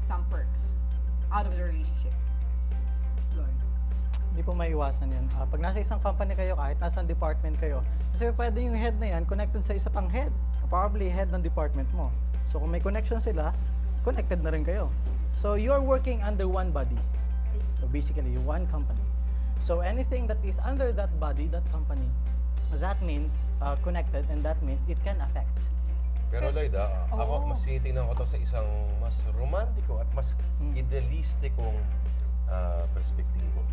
some perks out of the relationship? Lloyd. Hindi po maiwasan yan. Pag nasa isang company kayo, kahit nasa department kayo, kasi pwede yung head na yan connected sa isa pang head. Probably head ng department mo. So kung may connection sila, connected na rin kayo. So you're working under one body. So basically, one company. So anything that is under that body, that company, that means connected, and that means it can affect. Pero Lloyd, ako mas tinitingnan ko to sa isang mas romantiko at mas idealistikong perspektibo.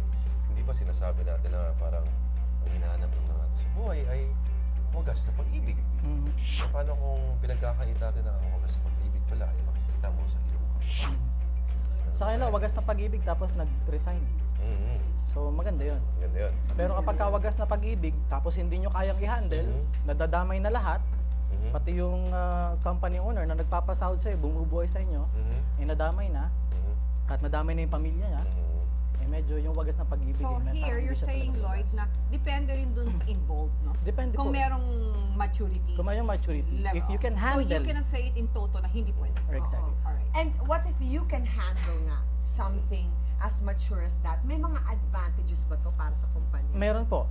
Hindi ba sinasabi natin na parang ang hinahanap ng mga sa buhay ay wagas na pag-ibig? So, paano kung pinagkakait natin na ang wagas na pag-ibig pala ay makikita mo sa iyong kapwa? Sa kanila, wagas na pag-ibig tapos nag-resign. So maganda yun. Ganda yun. Pero kapag wagas na pag-ibig tapos hindi nyo kayang i-handle, nadadamay na lahat, pati yung company owner na nagpapasahod sa'yo, bumubuhay sa inyo, eh nadamay na, at nadamay na yung pamilya niya, eh medyo yung wagas na pag-ibig. So here, you're saying, Lloyd, na depende rin dun sa involved, no? Depende Kung po. merong maturity. Kung may yung maturity, level. if you can handle. So you cannot say it in toto na hindi pwede. Exactly. Alright. And what if you can handle nga something as mature as that? May mga advantages ba to para sa kumpanya? Meron po.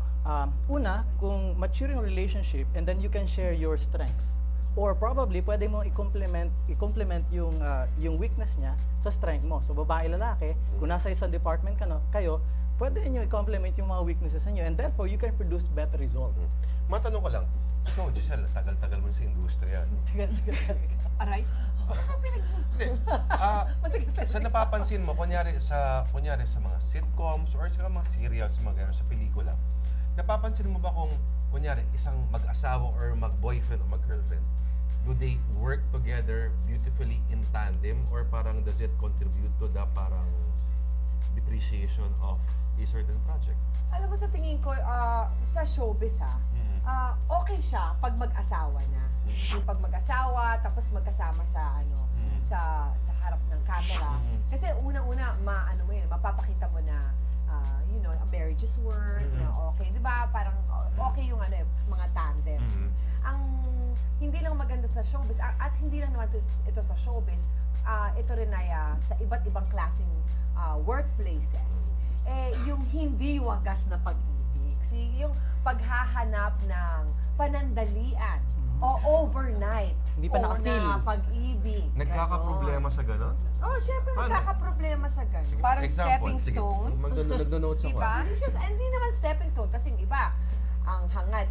Una, kung mature yung relationship and then you can share your strengths. Or probably, pwede mo i-complement yung weakness niya sa strength mo. So, babae, lalaki, kung nasa isang department kayo, pwede niyo i-complement yung mga weaknesses niyo and therefore, you can produce better result. Matanong ko lang, ikaw, Giselle, tagal-tagal mo sa industriya. Aray? Hindi. Sa napapansin mo, kunyari sa mga sitcoms or sa mga serials, mga gano'n, sa pelikula, napapansin mo ba kung, kunyari, isang mag-asawa or mag-boyfriend o mag-girlfriend, do they work together beautifully in tandem or parang does it contribute to the parang depreciation of a certain project? Alam mo, sa tingin ko, sa showbiz okay siya pag mag-asawa na. Yung pag mag-asawa, tapos magkasama sa sa harap ng camera. Kasi unang-una, mapapakita mo na a marriage is work, na okay, di ba? Parang okay yung mga tandems. Ang hindi lang maganda sa showbiz, at hindi lang naman ito sa showbiz, ito rin ay sa iba't ibang klaseng workplaces. Yung hindi wagas na pag-ibig, yung paghahanap ng panandalian o overnight Hindi pa nakasil. na pag-ibig. Nagkakaproblema sa gano'n? Oh, syempre Paano? magkakaproblema sa ganun. Parang stepping stone. Magno-notes ako. Diba? Hindi naman stepping stone kasi yung iba, ang hangad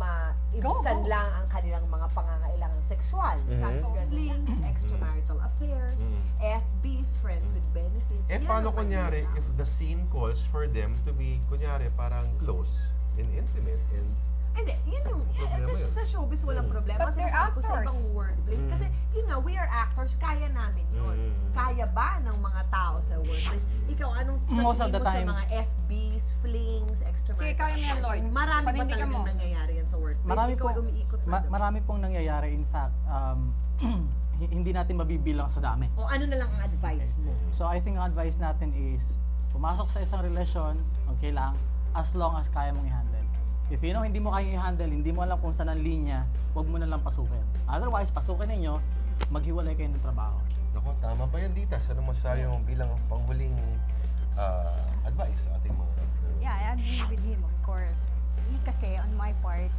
maibsan Go. lang ang kanilang mga pangangailangang sexual. Soft links, extramarital affairs, FBs, friends with benefits. Yan Paano ang kunyari kanilang- if the scene calls for them to be, kunyari, parang close and intimate and Hindi, yun yung, Problema yun. sa showbiz walang problema. But they're Sinasabi ko sa actors. ibang workplace. Kasi yun nga, we are actors, kaya namin yun. Kaya ba ng mga tao sa workplace? Ikaw, anong Most tingin of the mo time. sa mga FBs, flings, extramarital Sige, kaya mo yan, affairs? Lloyd. Marami ba Panindigan talagang mo. nangyayari yan sa workplace? Marami Ikaw ay po, umiikot na doon. marami pong nangyayari. In fact, hindi natin mabibilang sa dami. O ano na lang ang advice mo? So I think ang advice natin is, pumasok sa isang relasyon, okay lang, as long as kaya mong i-handle. If you know hindi mo kaya i-handle, hindi mo alam kung saan ang linya, huwag mo na lang pasukin. Otherwise, pasukin ninyo, maghiwalay kayo ng trabaho. Naku, tama ba yan, Ditas? Ano masayo yung bilang panghuling advice sa ating mga... Yeah, I agree with him, of course. Kasi on my part,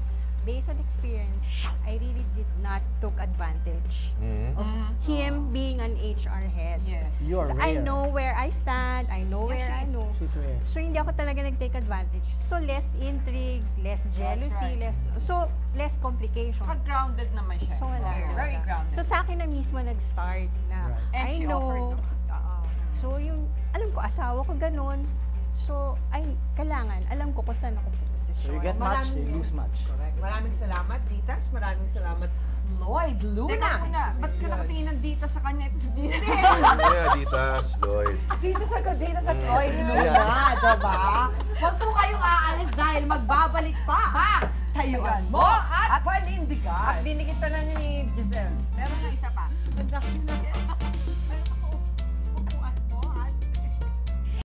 based on experience, I really did not took advantage of him being an HR head. Yes. You are rare. I know where I stand, I know where I know. She's rare. So hindi ako talaga nag-take advantage. So less intrigues, less jealousy, right. less complication. Pag-grounded naman siya. So wala. Very grounded. So sa akin na mismo nag-start na And I she know. offered, no? So yung, alam ko, asawa ko ganun. So, kailangan, alam ko kung saan ako So puposisyon. you get match, Maraming you lose match. Correct. Maraming salamat, Ditas. Maraming salamat, Lloyd Luna. Teka muna, ba't ka nakatingin ng dita sa kanya? Ito si Dita. Kaya, Ditas, Lloyd. Ditas at Lloyd Luna, diba? Huwag po kayong aalis dahil magbabalik pa. Tayuan mo at panindigan. At dinikit pa na ni Giselle. Meron na isa pa.